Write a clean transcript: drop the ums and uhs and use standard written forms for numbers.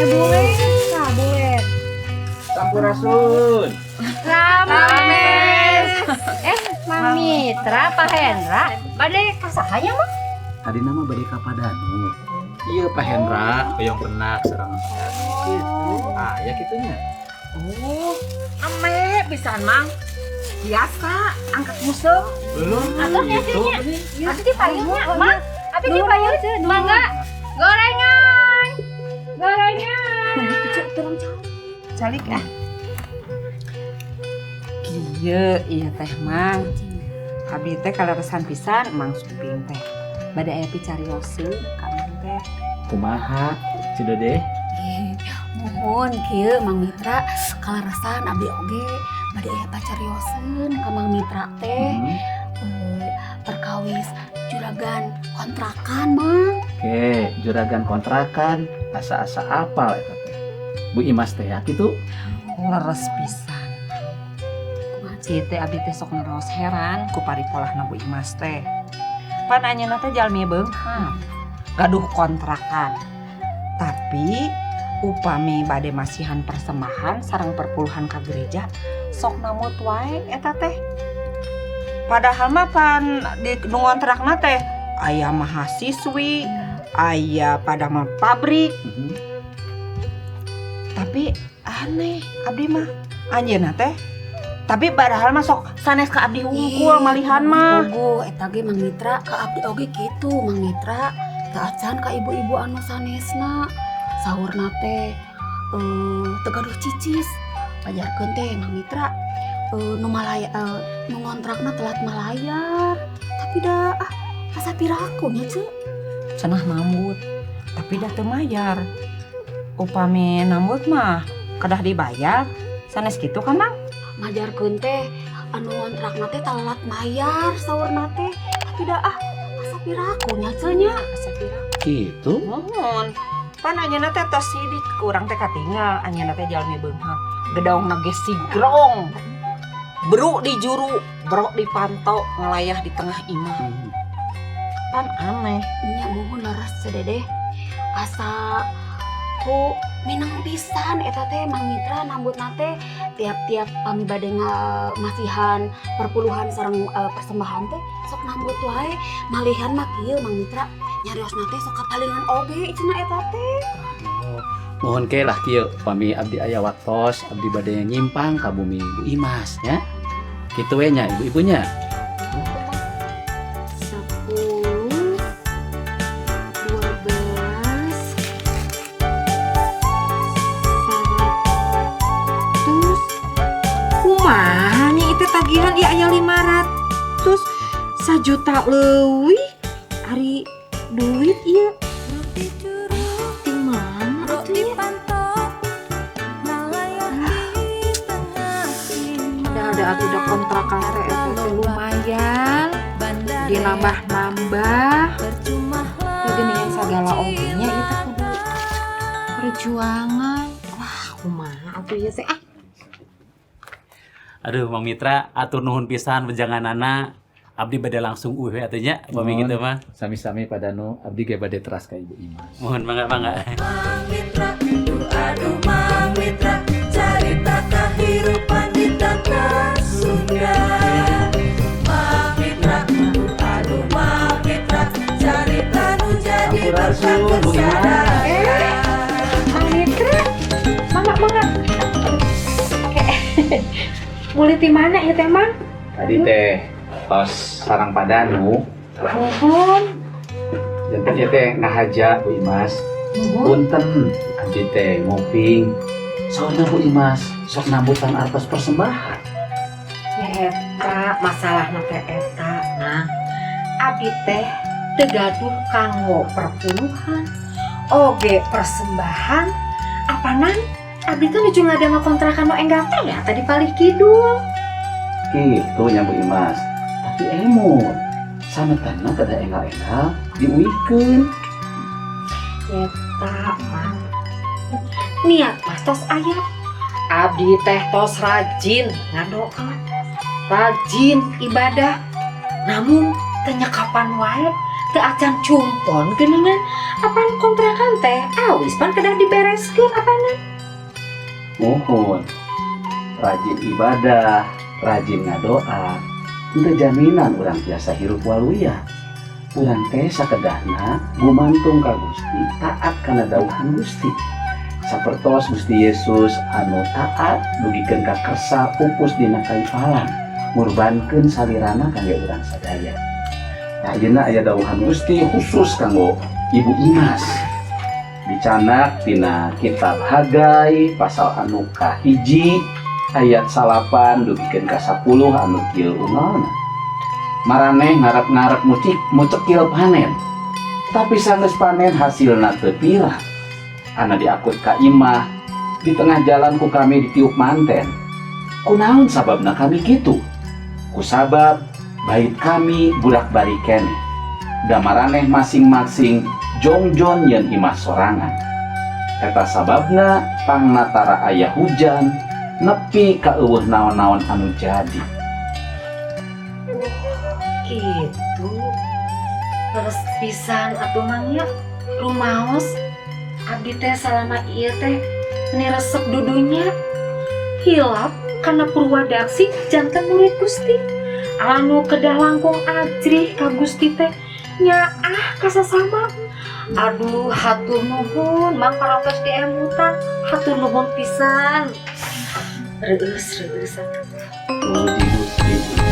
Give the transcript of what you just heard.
boleh, boleh. Sampurasun. Rames. Mang Mitra, Pak Hendra, bade kasahanya mah? Tadi nama bade ka Padanu. Iya Pak Hendra, hoyong penak sareng. Ah, ya kitunya. Oh, ame pisan mang. Biasa angkat musuk. Belum Atau gitu. Abi di payungnya, mang. Abi di payung, mangga. Gorengan. Turun calik ah. Kieu ieu teh mang. Abi teh kaleresan pisan mang suping teh. Bade aya picarioseun ka mang teh. Kumaha? Cidede? Mohon kieu Mang Mitra kaleresan abdi oge bade aya pacarioseun ka Mang Mitra teh. Perkawis juragan kontrakan Mang. Oke, juragan kontrakan. Asa-asa apal eta teh. Bu Imas teh ya kitu? Leres pisan. Ieu teh abi teh sok ngaraos heran ku paripolahna Bu Imas teh. Pan anyeunna teh jalmi beungham. Gaduh kontrakan. Tapi upami bade masihan persembahan sareng perpuluhan ka gereja sok namut wae eta teh. Padahal mah pan di nu ngontrakna teh aya mahasiswi, aya pada mah pabrik. Tapi aneh abdi mah anjeunna teh. Tapi padahal mah sok sanes ka abdi hungkul malihan mah. Bogo eta ge Mang Mitra ka abdi oge kitu Mang Mitra. Teu acan ka ibu-ibu anu sanesna. Saurna teh teu gaduh cicis. Pajarkeun teh Mang Mitra nu ngontrakna telat malayar. Tapi dah asa piraku nya ce. Cenah nambut. Tapi dah teu mayar. Upami nambut mah kedah dibayar. Sanes kitu kan Mang? Majarkeun teh anu ngontrakna teh telat mayar saurna teh. Tapi dah asa piraku nya ce nya. Asa piraku. Gitu? Mohon. Pan anjeunna teh tos sidik kurang teh katinggal anjeunna teh jalmi beungham. Gedaongna ge sigrong. Beruk di juru, brok di panto, ngelayah di tengah imah. Pan aneh. Nya mohon leres sededeh. Asa ku minang pisan eta teh Mang Mitra nambutna teh tiap-tiap kami bade masihan perpuluhan sareng persembahan teh sok nambut wae malihan mah kieu Mang Mitra nyariosna teh sok kapalingan oge cenah eta teh. Mohon ke lah kieu upami abdi aya waktos abdi bade nyimpang ka bumi Bu Imas nya. Kitu we nya ibu-ibunya. 10 12 Kumaha nya itu tagihan ieu aya 500 1 juta leuwih ari duit ieu. Di mana atuh ya? Ada udah kontrakan teh eta teh lumayan. Dinambah-nambah. Geningan sagala ogenya itu kudu perjuangan. Wah, kumaha atuh ieu teh Aduh Mang Mitra, atur nuhun pisan bejanganana. Abdi bade langsung atuh nya upami kitu mah. Sami-sami Padanu, abdi ge bade teras ka Ibu Imas. Mohon mangga. Mang Mitra, aduh Mang Mitra, carita kahirupan di tanah Sunda. Mang Mitra, aduh Mang Mitra, carita nu jadi berkat kesadaran. Mang Mitra, mangga. Boleh di mana ya teh Mang? Tadi teh tos sarang Padanu. Mohon. Janten ieu teh ngahaja Bu Imas. Punten abdi teh ngoping. Saurna Bu Imas sok nambutan artos persembahan. Eta masalahna teh eta nah. Abdi teh teu gaduh kanggo perpuluhan. Oge persembahan apanan abdi teh nuju ngadama kontrakan nu enggak teh ya tadi palih kidul. Gitu nya Bu Imas. Tapi emot sametanna kada enggal-enggal diuikeun. Eta mah niat mas tos aya. Abdi teh tos rajin ngadoa, rajin ibadah. Namun teu nya kapan wae ke acan cumpon geningan apaan kontrakan teh awis pan kedah dibereskeun apana. Mohon rajin ibadah, rajin ngadoa, itu jaminan orang biasa hirup waluya. Urang teh sakedahna gumantung ka Gusti, taat kana dawuhan Gusti. Sapertos Gusti Yesus anu taat dugikeun ka kersa pupus dina kayu palang, ngurbankeun salirana kangge urang sadaya. Ayeuna aya dawuhan Gusti khusus kanggo Ibu Imas. Dicanak tina kitab Hagai pasal anu kahiji ayat 8 dugikeun ka 10 anu kieu unggalna. Maraneh ngarep-ngarep mucekil panen, tapi sanggeus panen hasilna teu pirang. Ana diakut ka imah, di tengah jalan ku kami ditiup manten. Kunaon sababna kami kitu? Kusabab bait kami budak-bari keneh. Da maraneh masing-masing jongjon yen imah sorangan. Eta sababna pangnatara aya hujan nepi ka eueuh naon-naon anu jadi. Gitu. Terus pisan atuh mangnya rumaos abdi teh salama ieu teh meni resep dudunya hilap karena Purwadaksi janten murid Gusti anu kedah langkung ajrih ka Gusti teh nyaah kasasama. Aduh hatur nuhun mang karongkos diemutan, hatur nuhun pisan. Reus atuh. Puji Gusti.